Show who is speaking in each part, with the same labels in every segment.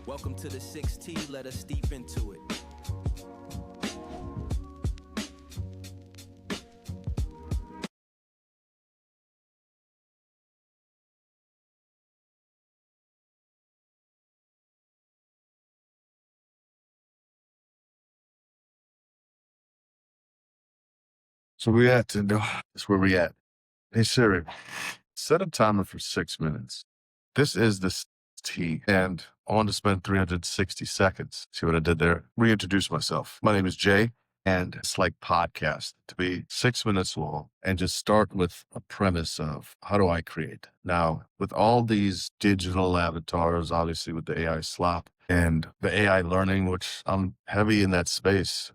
Speaker 1: Welcome to the 6T, let us steep into it.
Speaker 2: So we had to know that's where we at. Hey Siri, set a timer for 6 minutes. This is the T, and I want to spend 360 seconds. See what I did there? Reintroduce myself. My name is Jay, and it's like podcast to be 6 minutes long and just start with a premise of how do I create? Now, with all these digital avatars, obviously with the AI slop and the AI learning, which I'm heavy in that space,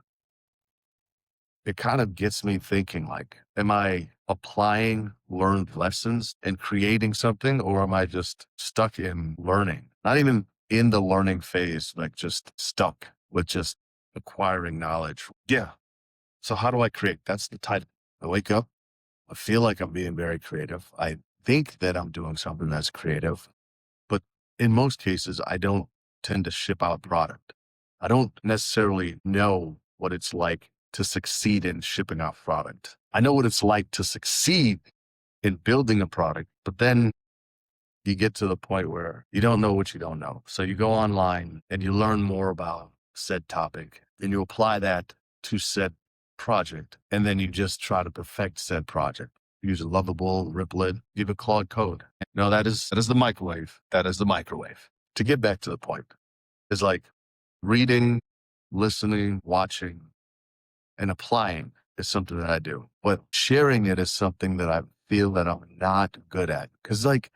Speaker 2: it kind of gets me thinking like, am I applying learned lessons and creating something, or am I just stuck in learning? Not even in the learning phase, like just stuck with just acquiring knowledge. Yeah. So how do I create? That's the title. I wake up. I feel like I'm being very creative. I think that I'm doing something that's creative, but in most cases, I don't tend to ship out product. I don't necessarily know what it's like to succeed in shipping out product. I know what it's like to succeed in building a product, but then you get to the point where you don't know what you don't know. So you go online and you learn more about said topic and you apply that to said project. And then you just try to perfect said project. Use a Lovable, Riplet, even Claude Code. No, that is the microwave. That is the microwave. To get back to the point, is like reading, listening, watching, and applying is something that I do. But sharing it is something that I feel that I'm not good at. Cause like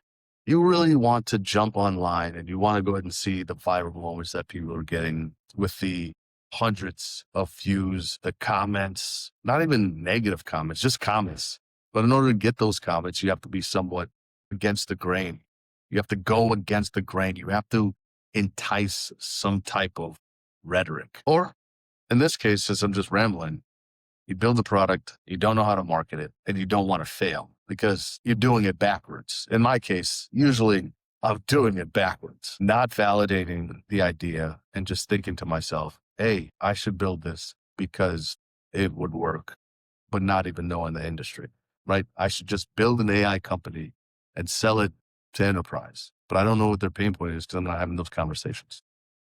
Speaker 2: you really want to jump online and you want to go ahead and see the viral moments that people are getting with the hundreds of views, the comments, not even negative comments, just comments. But in order to get those comments, you have to be somewhat against the grain. You have to go against the grain. You have to entice some type of rhetoric. Or in this case, since I'm just rambling, you build a product, you don't know how to market it, and you don't want to fail because you're doing it backwards. In my case, usually I'm doing it backwards, not validating the idea and just thinking to myself, hey, I should build this because it would work, but not even knowing the industry, right? I should just build an AI company and sell it to enterprise, but I don't know what their pain point is because I'm not having those conversations.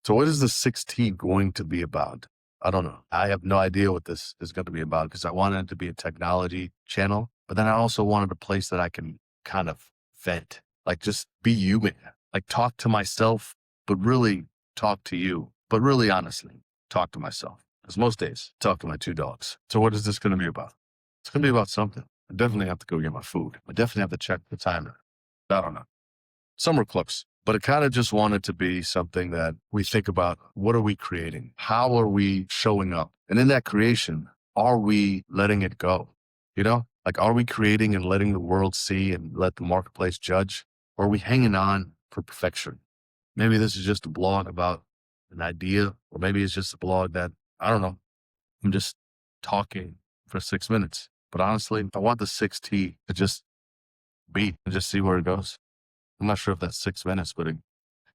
Speaker 2: So what is the 6T going to be about? I don't know. I have no idea what this is going to be about because I wanted it to be a technology channel, but then I also wanted a place that I can kind of vent, like just be human, like talk to myself, but really talk to you, but really honestly talk to myself. Because most days I talk to my two dogs. So what is this going to be about? It's going to be about something. I definitely have to go get my food. I definitely have to check the timer. I don't know. Some are close, but it kind of just wanted to be something that we think about. What are we creating? How are we showing up? And in that creation, are we letting it go? You know, like, are we creating and letting the world see and let the marketplace judge? Or are we hanging on for perfection? Maybe this is just a blog about an idea, or maybe it's just a blog that, I don't know, I'm just talking for 6 minutes. But honestly, I want the 6T to just be and just see where it goes. I'm not sure if that's 6 minutes, but it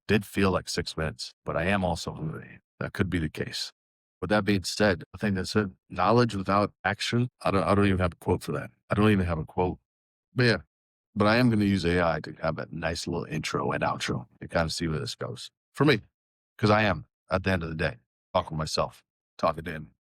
Speaker 2: did feel like 6 minutes, but I am also hungry. That could be the case. With that being said, I think that's it. Knowledge without action. I don't even have a quote for that. I don't even have a quote, but yeah, but I am going to use AI to have a nice little intro and outro to kind of see where this goes for me. Cause I am at the end of the day talking to myself, talking to him.